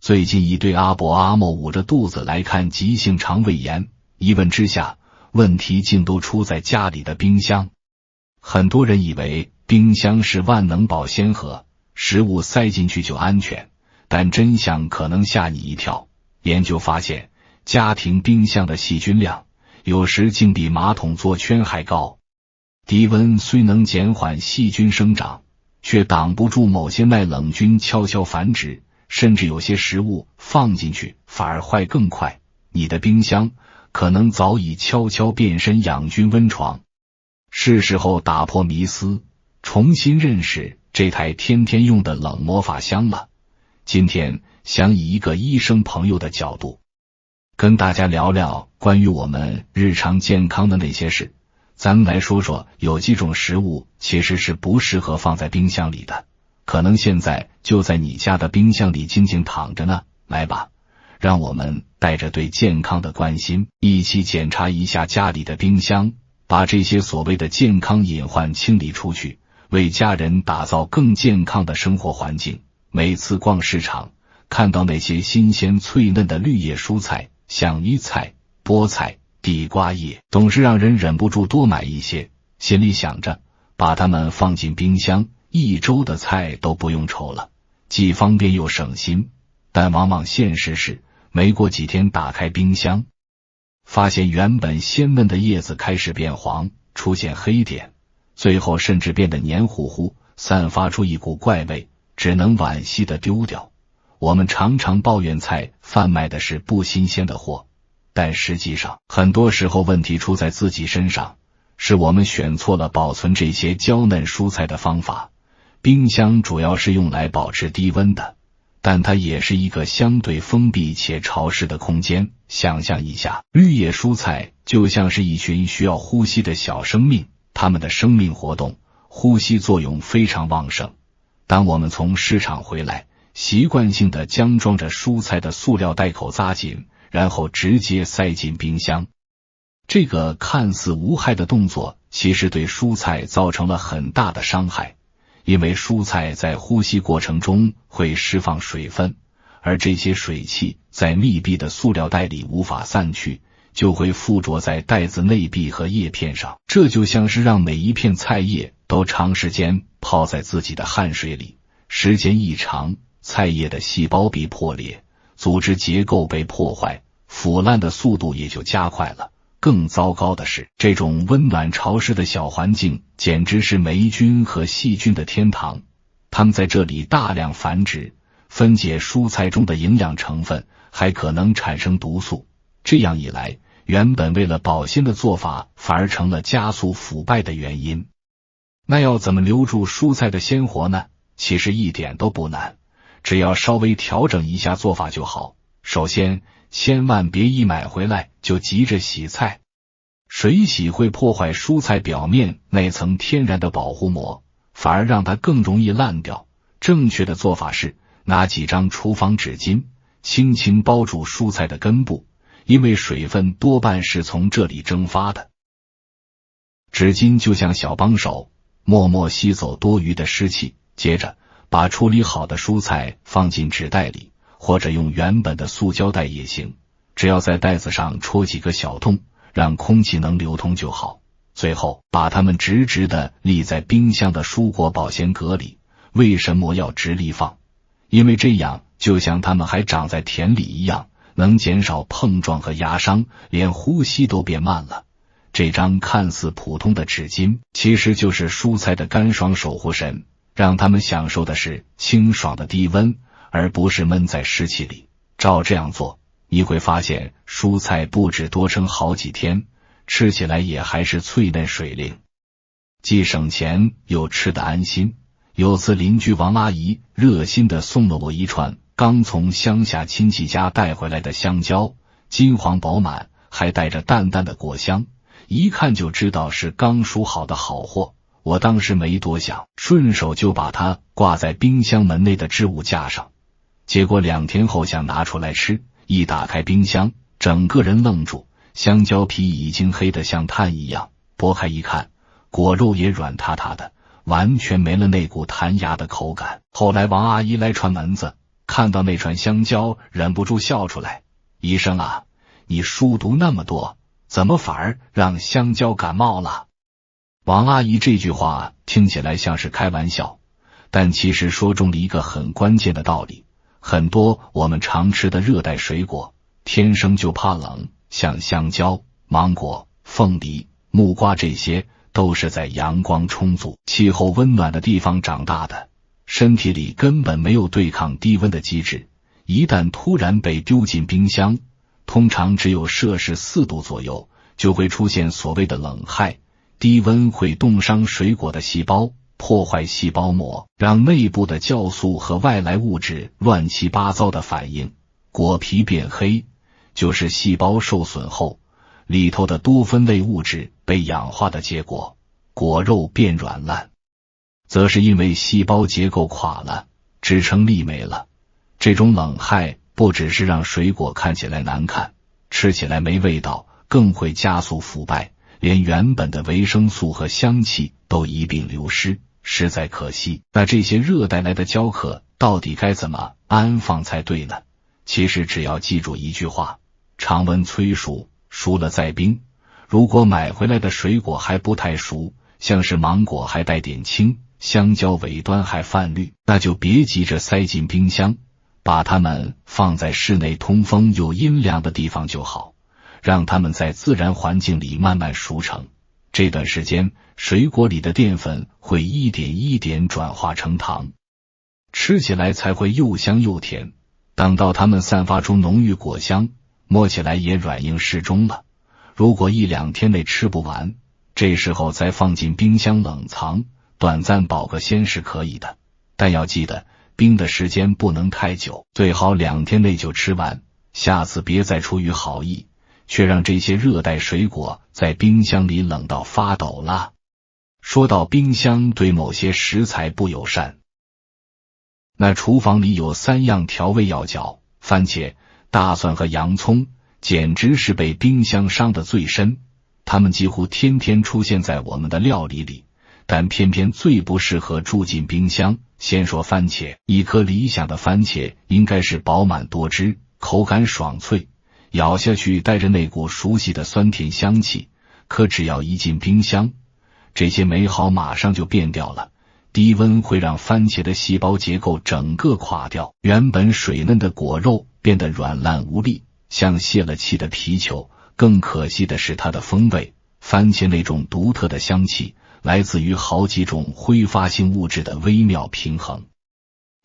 最近一堆阿伯阿嬷捂着肚子来看急性肠胃炎，一问之下，问题竟都出在家里的冰箱。很多人以为冰箱是万能保鲜盒，食物塞进去就安全，但真相可能吓你一跳。研究发现，家庭冰箱的细菌量有时竟比马桶座圈还高。低温虽能减缓细菌生长，却挡不住某些耐冷菌悄悄繁殖，甚至有些食物放进去反而坏更快。你的冰箱可能早已悄悄变身养菌温床。是时候打破迷思，重新认识这台天天用的冷魔法箱了。今天想以一个医生朋友的角度，跟大家聊聊关于我们日常健康的那些事。咱们来说说，有几种食物其实是不适合放在冰箱里的，可能现在就在你家的冰箱里静静躺着呢。来吧，让我们带着对健康的关心，一起检查一下家里的冰箱，把这些所谓的健康隐患清理出去，为家人打造更健康的生活环境。每次逛市场，看到那些新鲜脆嫩的绿叶蔬菜，像芋菜、菠菜、地瓜叶，总是让人忍不住多买一些，心里想着把它们放进冰箱，1周的菜都不用愁了，既方便又省心。但往往现实是，没过几天打开冰箱，发现原本鲜嫩的叶子开始变黄，出现黑点，最后甚至变得黏糊糊，散发出一股怪味，只能惋惜地丢掉。我们常常抱怨菜贩卖的是不新鲜的货，但实际上很多时候问题出在自己身上，是我们选错了保存这些娇嫩蔬菜的方法。冰箱主要是用来保持低温的，但它也是一个相对封闭且潮湿的空间。想象一下，绿叶蔬菜就像是一群需要呼吸的小生命，它们的生命活动、呼吸作用非常旺盛。当我们从市场回来，习惯性地将装着蔬菜的塑料袋口扎紧，然后直接塞进冰箱。这个看似无害的动作，其实对蔬菜造成了很大的伤害。因为蔬菜在呼吸过程中会释放水分，而这些水汽在密闭的塑料袋里无法散去，就会附着在袋子内壁和叶片上。这就像是让每一片菜叶都长时间泡在自己的汗水里，时间一长，菜叶的细胞壁破裂，组织结构被破坏，腐烂的速度也就加快了。更糟糕的是，这种温暖潮湿的小环境简直是霉菌和细菌的天堂，它们在这里大量繁殖，分解蔬菜中的营养成分，还可能产生毒素。这样一来，原本为了保鲜的做法反而成了加速腐败的原因。那要怎么留住蔬菜的鲜活呢？其实一点都不难，只要稍微调整一下做法就好。首先，千万别一买回来就急着洗菜，水洗会破坏蔬菜表面那层天然的保护膜，反而让它更容易烂掉。正确的做法是，拿几张厨房纸巾，轻轻包住蔬菜的根部，因为水分多半是从这里蒸发的。纸巾就像小帮手，默默吸走多余的湿气。接着，把处理好的蔬菜放进纸袋里，或者用原本的塑胶袋也行，只要在袋子上戳几个小洞，让空气能流通就好。最后，把它们直直地立在冰箱的蔬果保鲜格里。为什么要直立放？因为这样就像它们还长在田里一样，能减少碰撞和压伤，连呼吸都变慢了。这张看似普通的纸巾，其实就是蔬菜的干爽守护神，让它们享受的是清爽的低温，而不是闷在湿气里。照这样做，你会发现蔬菜不止多撑好几天，吃起来也还是脆嫩水灵，既省钱又吃得安心。有次邻居王阿姨热心地送了我一串刚从乡下亲戚家带回来的香蕉，金黄饱满，还带着淡淡的果香，一看就知道是刚熟好的好货。我当时没多想，顺手就把它挂在冰箱门内的置物架上。结果2天后想拿出来吃，一打开冰箱，整个人愣住，香蕉皮已经黑得像炭一样，剥开一看，果肉也软塌塌的，完全没了那股弹牙的口感。后来王阿姨来串门子，看到那串香蕉，忍不住笑出来。医生啊，你书读那么多，怎么反而让香蕉感冒了？王阿姨这句话听起来像是开玩笑，但其实说中了一个很关键的道理。很多我们常吃的热带水果天生就怕冷，像香蕉、芒果、凤梨、木瓜，这些都是在阳光充足、气候温暖的地方长大的，身体里根本没有对抗低温的机制，一旦突然被丢进冰箱，通常只有摄氏4度左右，就会出现所谓的冷害。低温会冻伤水果的细胞，破坏细胞膜，让内部的酵素和外来物质乱七八糟的反应，果皮变黑，就是细胞受损后里头的多酚类物质被氧化的结果。果肉变软烂，则是因为细胞结构垮了，支撑力没了。这种冷害不只是让水果看起来难看，吃起来没味道，更会加速腐败，连原本的维生素和香气都一并流失，实在可惜。那这些热带来的蕉壳到底该怎么安放才对呢？其实只要记住一句话：常温催熟，熟了再冰。如果买回来的水果还不太熟，像是芒果还带点青，香蕉尾端还泛绿，那就别急着塞进冰箱，把它们放在室内通风又阴凉的地方就好，让它们在自然环境里慢慢熟成。这段时间，水果里的淀粉会一点一点转化成糖，吃起来才会又香又甜。等到它们散发出浓郁果香，摸起来也软硬适中了。如果1-2天内吃不完，这时候再放进冰箱冷藏，短暂保个鲜是可以的。但要记得，冰的时间不能太久，最好2天内就吃完。下次别再出于好意，却让这些热带水果在冰箱里冷到发抖了。说到冰箱对某些食材不友善，那厨房里有3样调味要角：番茄、大蒜和洋葱，简直是被冰箱伤得最深。它们几乎天天出现在我们的料理里，但偏偏最不适合住进冰箱。先说番茄，一颗理想的番茄应该是饱满多汁，口感爽脆，咬下去带着那股熟悉的酸甜香气。可只要一进冰箱，这些美好马上就变掉了。低温会让番茄的细胞结构整个垮掉，原本水嫩的果肉变得软烂无力，像泄了气的皮球。更可惜的是它的风味，番茄那种独特的香气来自于好几种挥发性物质的微妙平衡，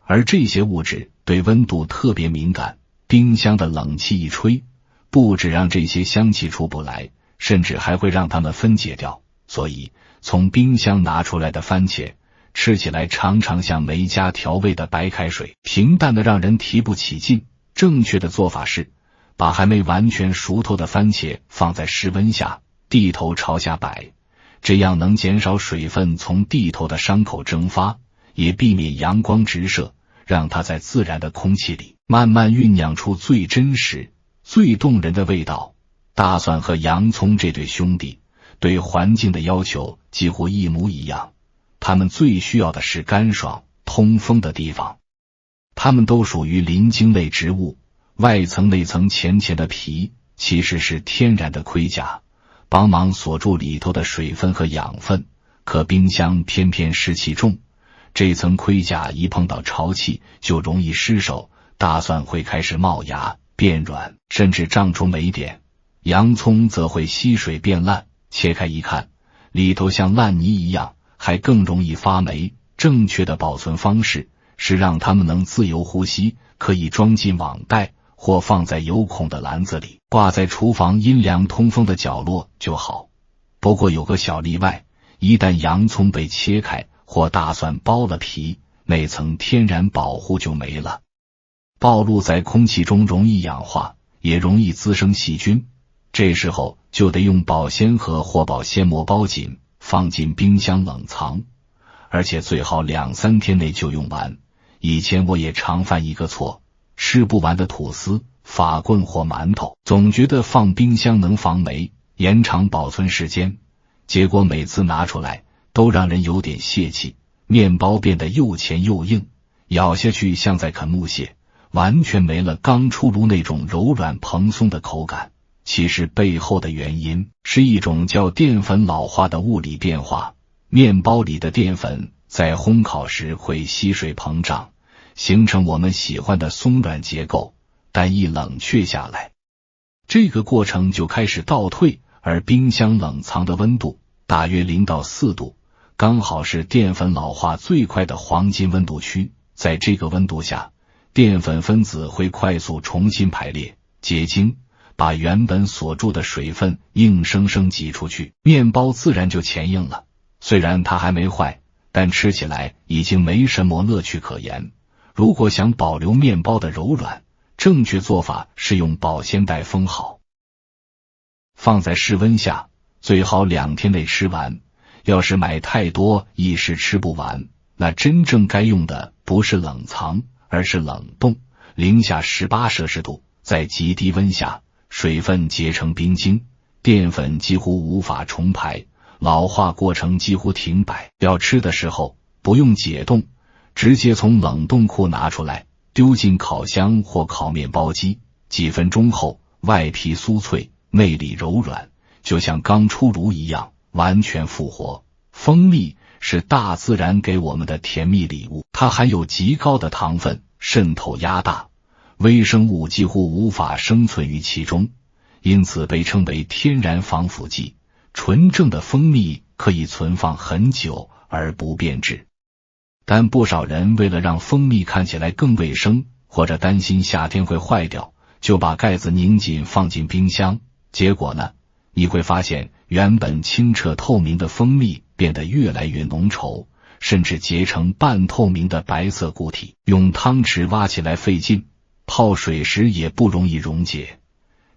而这些物质对温度特别敏感，冰箱的冷气一吹，不止让这些香气出不来，甚至还会让它们分解掉。所以从冰箱拿出来的番茄吃起来常常像没加调味的白开水，平淡的让人提不起劲。正确的做法是把还没完全熟透的番茄放在室温下，地头朝下摆，这样能减少水分从地头的伤口蒸发，也避免阳光直射，让它在自然的空气里慢慢酝酿出最真实、最动人的味道。大蒜和洋葱这对兄弟对环境的要求几乎一模一样，它们最需要的是干爽、通风的地方。它们都属于鳞茎类植物，外层内层浅浅的皮其实是天然的盔甲，帮忙锁住里头的水分和养分。可冰箱偏偏湿气重，这层盔甲一碰到潮气就容易失手，大蒜会开始冒芽、变软，甚至长出霉点。洋葱则会吸水变烂，切开一看，里头像烂泥一样，还更容易发霉。正确的保存方式是让它们能自由呼吸，可以装进网袋或放在有孔的篮子里，挂在厨房阴凉通风的角落就好。不过有个小例外，一旦洋葱被切开或大蒜剥了皮，那层天然保护就没了，暴露在空气中容易氧化，也容易滋生细菌。这时候就得用保鲜盒或保鲜膜包紧，放进冰箱冷藏，而且最好2-3天内就用完。以前我也常犯一个错，吃不完的吐司、法棍或馒头，总觉得放冰箱能防霉，延长保存时间，结果每次拿出来都让人有点泄气，面包变得又甜又硬，咬下去像在啃木屑，完全没了刚出炉那种柔软蓬松的口感。其实背后的原因是一种叫淀粉老化的物理变化，面包里的淀粉在烘烤时会吸水膨胀，形成我们喜欢的松软结构，但一冷却下来，这个过程就开始倒退，而冰箱冷藏的温度大约0到4度，刚好是淀粉老化最快的黄金温度区。在这个温度下，淀粉分子会快速重新排列结晶，把原本锁住的水分硬生生挤出去，面包自然就前硬了。虽然它还没坏，但吃起来已经没什么乐趣可言。如果想保留面包的柔软，正确做法是用保鲜袋封好，放在室温下，最好2天内吃完。要是买太多一时吃不完，那真正该用的不是冷藏，而是冷冻。零下18摄氏度，在极低温下，水分结成冰晶，淀粉几乎无法重排，老化过程几乎停摆。要吃的时候不用解冻，直接从冷冻库拿出来，丢进烤箱或烤面包机，几分钟后，外皮酥脆，内里柔软，就像刚出炉一样，完全复活。蜂蜜是大自然给我们的甜蜜礼物，它含有极高的糖分，渗透压大，微生物几乎无法生存于其中，因此被称为天然防腐剂。纯正的蜂蜜可以存放很久而不变质，但不少人为了让蜂蜜看起来更卫生，或者担心夏天会坏掉，就把盖子拧紧放进冰箱。结果呢，你会发现原本清澈透明的蜂蜜变得越来越浓稠，甚至结成半透明的白色固体，用汤匙挖起来费劲，泡水时也不容易溶解。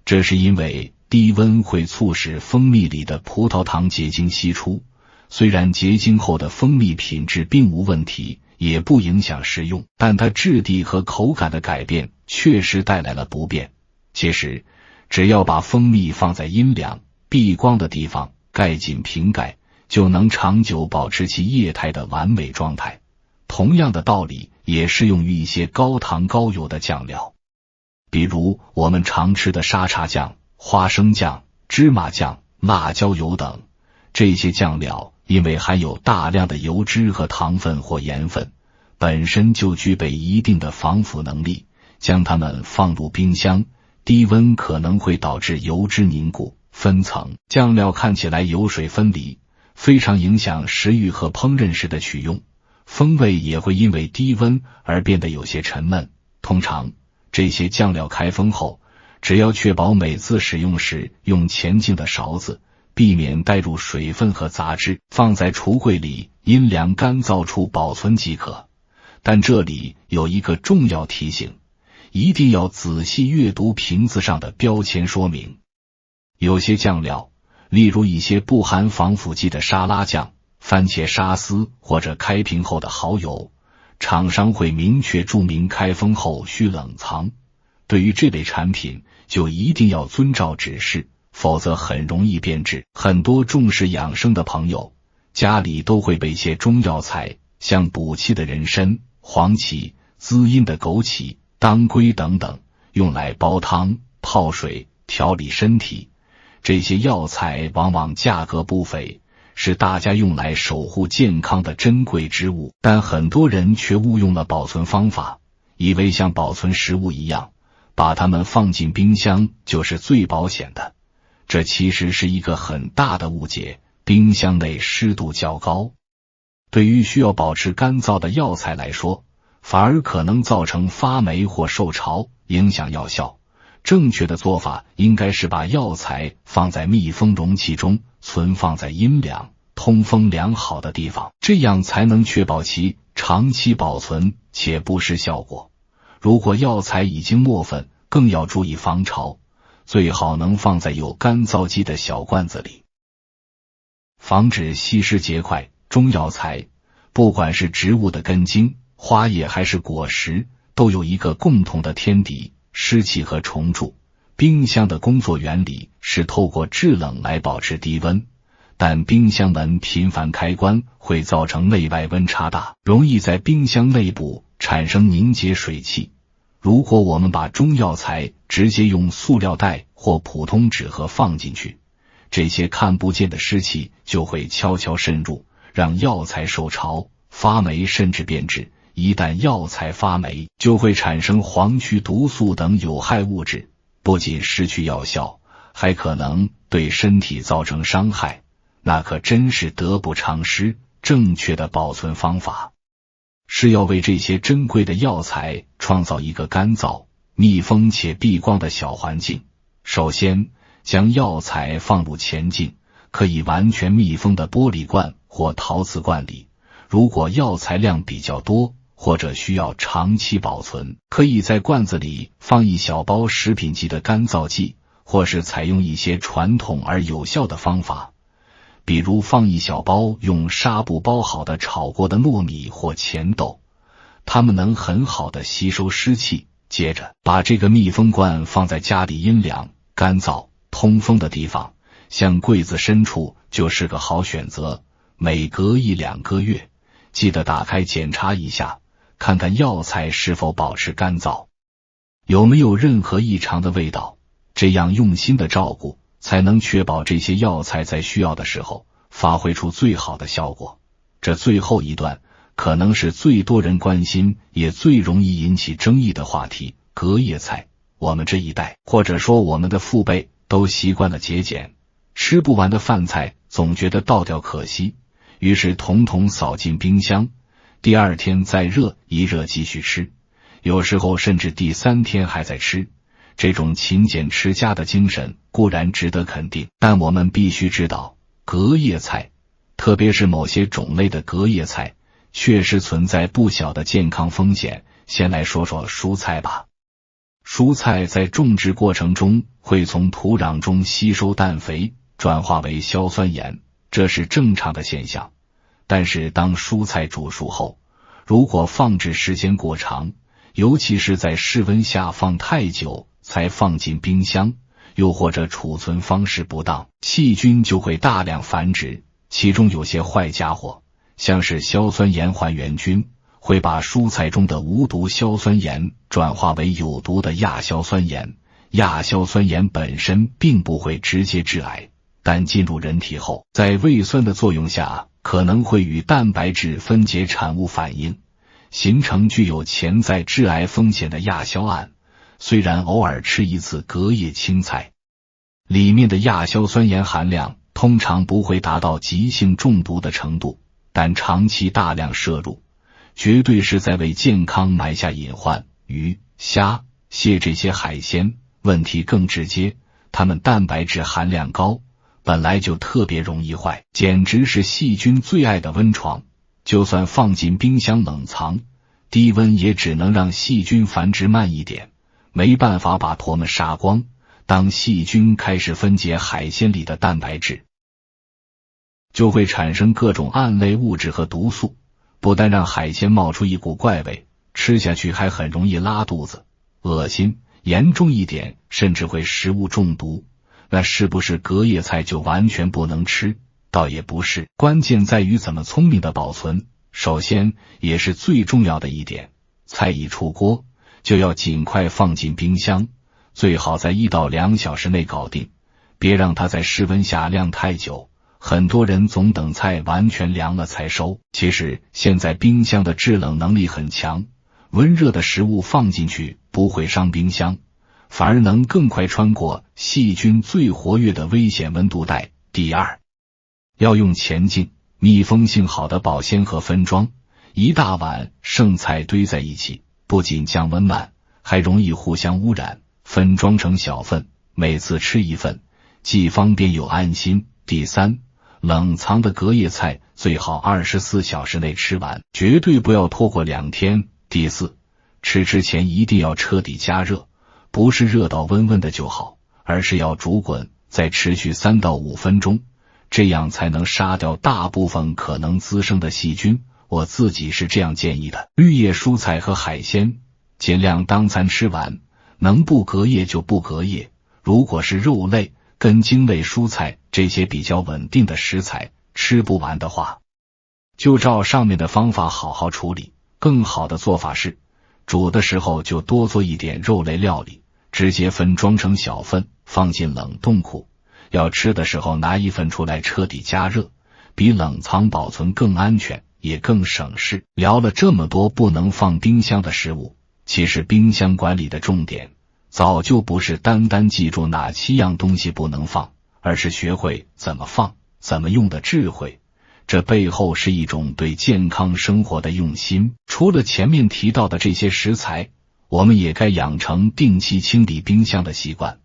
这是因为低温会促使蜂蜜里的葡萄糖结晶析出，虽然结晶后的蜂蜜品质并无问题，也不影响食用，但它质地和口感的改变确实带来了不便。其实只要把蜂蜜放在阴凉避光的地方，盖紧瓶盖，就能长久保持其液态的完美状态。同样的道理也适用于一些高糖高油的酱料，比如我们常吃的沙茶酱、花生酱、芝麻酱、辣椒油等。这些酱料因为含有大量的油脂和糖分或盐分，本身就具备一定的防腐能力，将它们放入冰箱，低温可能会导致油脂凝固分层，酱料看起来油水分离，非常影响食欲和烹饪时的取用。风味也会因为低温而变得有些沉闷。通常这些酱料开封后，只要确保每次使用时用前径的勺子，避免带入水分和杂质，放在橱柜里阴凉干燥处保存即可。但这里有一个重要提醒，一定要仔细阅读瓶子上的标签说明。有些酱料，例如一些不含防腐剂的沙拉酱、番茄沙司或者开瓶后的蚝油，厂商会明确注明开封后需冷藏。对于这类产品，就一定要遵照指示，否则很容易变质。很多重视养生的朋友，家里都会备些中药材，像补气的人参、黄芪、滋阴的枸杞、当归等等，用来煲汤、泡水、调理身体。这些药材往往价格不菲，是大家用来守护健康的珍贵之物，但很多人却误用了保存方法，以为像保存食物一样，把它们放进冰箱就是最保险的。这其实是一个很大的误解，冰箱内湿度较高，对于需要保持干燥的药材来说，反而可能造成发霉或受潮，影响药效。正确的做法应该是把药材放在密封容器中，存放在阴凉、通风良好的地方，这样才能确保其长期保存且不失效果。如果药材已经磨粉，更要注意防潮，最好能放在有干燥机的小罐子里，防止吸湿结块。中药材，不管是植物的根茎、花叶还是果实，都有一个共同的天敌：湿气和虫蛀。冰箱的工作原理是透过制冷来保持低温，但冰箱门频繁开关会造成内外温差大，容易在冰箱内部产生凝结水汽。如果我们把中药材直接用塑料袋或普通纸盒放进去，这些看不见的湿气就会悄悄渗入，让药材受潮、发霉甚至变质。一旦药材发霉，就会产生黄曲毒素等有害物质，不仅失去药效，还可能对身体造成伤害，那可真是得不偿失。正确的保存方法是要为这些珍贵的药材创造一个干燥、密封且避光的小环境。首先，将药材放入前进可以完全密封的玻璃罐或陶瓷罐里，如果药材量比较多或者需要长期保存，可以在罐子里放一小包食品级的干燥剂，或是采用一些传统而有效的方法，比如放一小包用纱布包好的炒过的糯米或钱豆，它们能很好的吸收湿气。接着把这个密封罐放在家里阴凉、干燥、通风的地方，像柜子深处就是个好选择。每隔1-2个月，记得打开检查一下，看看药材是否保持干燥，有没有任何异常的味道。这样用心的照顾，才能确保这些药材在需要的时候发挥出最好的效果。这最后一段可能是最多人关心也最容易引起争议的话题，隔夜菜。我们这一代，或者说我们的父辈，都习惯了节俭，吃不完的饭菜总觉得倒掉可惜，于是统统扫进冰箱，第二天再热一热继续吃，有时候甚至第3天还在吃。这种勤俭持家的精神固然值得肯定，但我们必须知道，隔夜菜，特别是某些种类的隔夜菜，确实存在不小的健康风险。先来说说蔬菜吧。蔬菜在种植过程中会从土壤中吸收氮肥，转化为硝酸盐，这是正常的现象。但是当蔬菜煮熟后，如果放置时间过长，尤其是在室温下放太久才放进冰箱，又或者储存方式不当，细菌就会大量繁殖。其中有些坏家伙，像是硝酸盐还原菌，会把蔬菜中的无毒硝酸盐转化为有毒的亚硝酸盐。亚硝酸盐本身并不会直接致癌，但进入人体后，在胃酸的作用下，可能会与蛋白质分解产物反应，形成具有潜在致癌风险的亚硝胺。虽然偶尔吃一次隔夜青菜，里面的亚硝酸盐含量通常不会达到急性中毒的程度，但长期大量摄入，绝对是在为健康埋下隐患。鱼、虾、蟹这些海鲜问题更直接，它们蛋白质含量高，本来就特别容易坏，简直是细菌最爱的温床。就算放进冰箱冷藏，低温也只能让细菌繁殖慢一点，没办法把唾沫杀光。当细菌开始分解海鲜里的蛋白质，就会产生各种胺类物质和毒素，不但让海鲜冒出一股怪味，吃下去还很容易拉肚子、恶心，严重一点甚至会食物中毒。那是不是隔夜菜就完全不能吃？倒也不是，关键在于怎么聪明的保存。首先，也是最重要的一点，菜一出锅就要尽快放进冰箱，最好在1到2小时内搞定，别让它在室温下晾太久。很多人总等菜完全凉了才收，其实现在冰箱的制冷能力很强，温热的食物放进去不会伤冰箱，反而能更快穿过细菌最活跃的危险温度带。第二，要用前净、密封性好的保鲜盒分装，一大碗剩菜堆在一起，不仅降温慢，还容易互相污染。分装成小份，每次吃一份，既方便又安心。第三，冷藏的隔夜菜最好24小时内吃完，绝对不要拖过2天。第四，吃之前一定要彻底加热，不是热到温温的就好，而是要煮滚，再持续3到5分钟，这样才能杀掉大部分可能滋生的细菌。我自己是这样建议的。绿叶蔬菜和海鲜尽量当餐吃完，能不隔夜就不隔夜。如果是肉类、根茎类蔬菜这些比较稳定的食材吃不完的话，就照上面的方法好好处理。更好的做法是，煮的时候就多做一点肉类料理，直接分装成小份，放进冷冻库。要吃的时候拿一份出来彻底加热，比冷藏保存更安全，也更省事。聊了这么多不能放冰箱的食物，其实冰箱管理的重点早就不是单单记住哪7样东西不能放，而是学会怎么放、怎么用的智慧。这背后是一种对健康生活的用心。除了前面提到的这些食材，我们也该养成定期清理冰箱的习惯。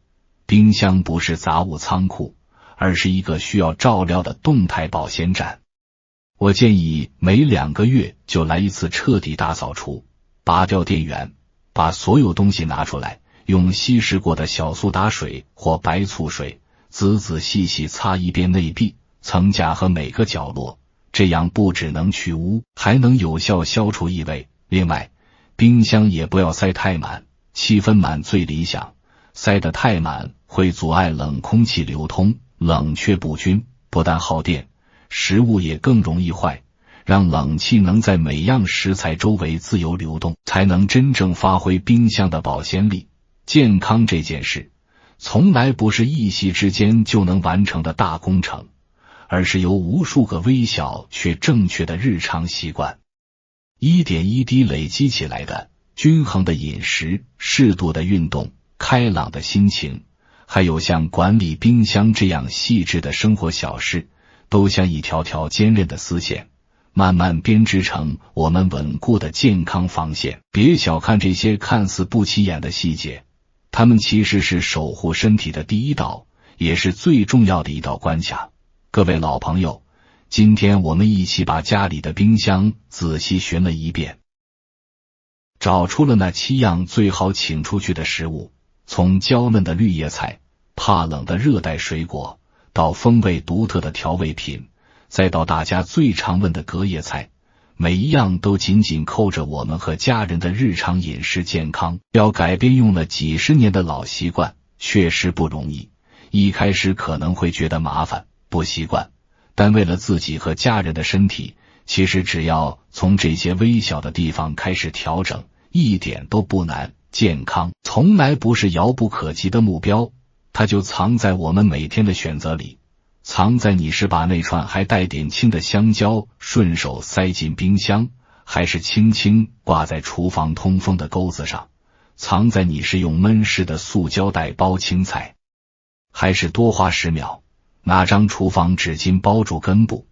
冰箱不是杂物仓库，而是一个需要照料的动态保鲜站。我建议每2个月就来一次彻底大扫除，拔掉电源，把所有东西拿出来，用稀释过的小苏打水或白醋水仔仔细细擦一遍内壁、层架和每个角落，这样不只能去污，还能有效消除异味。另外，冰箱也不要塞太满，7分满最理想，塞得太满会阻碍冷空气流通，冷却不均，不但耗电，食物也更容易坏。让冷气能在每样食材周围自由流动，才能真正发挥冰箱的保鲜力。健康这件事，从来不是一夕之间就能完成的大工程，而是由无数个微小却正确的日常习惯，一点一滴累积起来的。均衡的饮食、适度的运动、开朗的心情，还有像管理冰箱这样细致的生活小事，都像一条条坚韧的丝线，慢慢编织成我们稳固的健康防线。别小看这些看似不起眼的细节，它们其实是守护身体的第一道，也是最重要的一道关卡。各位老朋友，今天我们一起把家里的冰箱仔细寻了一遍，找出了那7样最好请出去的食物，从娇嫩的绿叶菜、怕冷的热带水果，到风味独特的调味品，再到大家最常问的隔夜菜，每一样都紧紧扣着我们和家人的日常饮食健康。要改变用了几十年的老习惯，确实不容易，一开始可能会觉得麻烦、不习惯，但为了自己和家人的身体，其实只要从这些微小的地方开始调整，一点都不难。健康从来不是遥不可及的目标，它就藏在我们每天的选择里，藏在你是把那串还带点青的香蕉顺手塞进冰箱，还是轻轻挂在厨房通风的钩子上，藏在你是用焖湿的塑胶袋包青菜，还是多花10秒拿张厨房纸巾包住根部，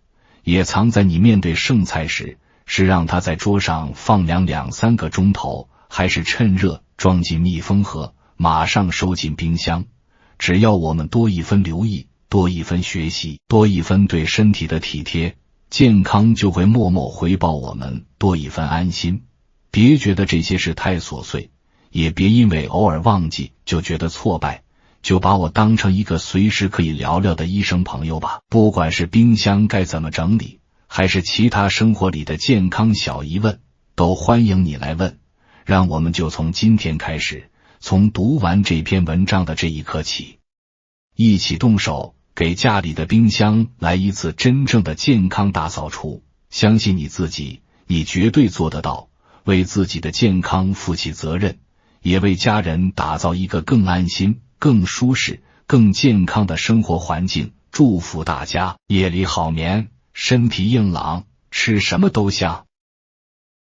也藏在你面对剩菜时，是让它在桌上放凉2-3个钟头，还是趁热装进密封盒马上收进冰箱。只要我们多一分留意，多一分学习，多一分对身体的体贴，健康就会默默回报我们多一分安心。别觉得这些事太琐碎，也别因为偶尔忘记就觉得挫败，就把我当成一个随时可以聊聊的医生朋友吧。不管是冰箱该怎么整理，还是其他生活里的健康小疑问，都欢迎你来问。让我们就从今天开始，从读完这篇文章的这一刻起，一起动手，给家里的冰箱来一次真正的健康大扫除。相信你自己，你绝对做得到，为自己的健康负起责任，也为家人打造一个更安心、更舒适、更健康的生活环境。祝福大家夜里好眠，身体硬朗，吃什么都香。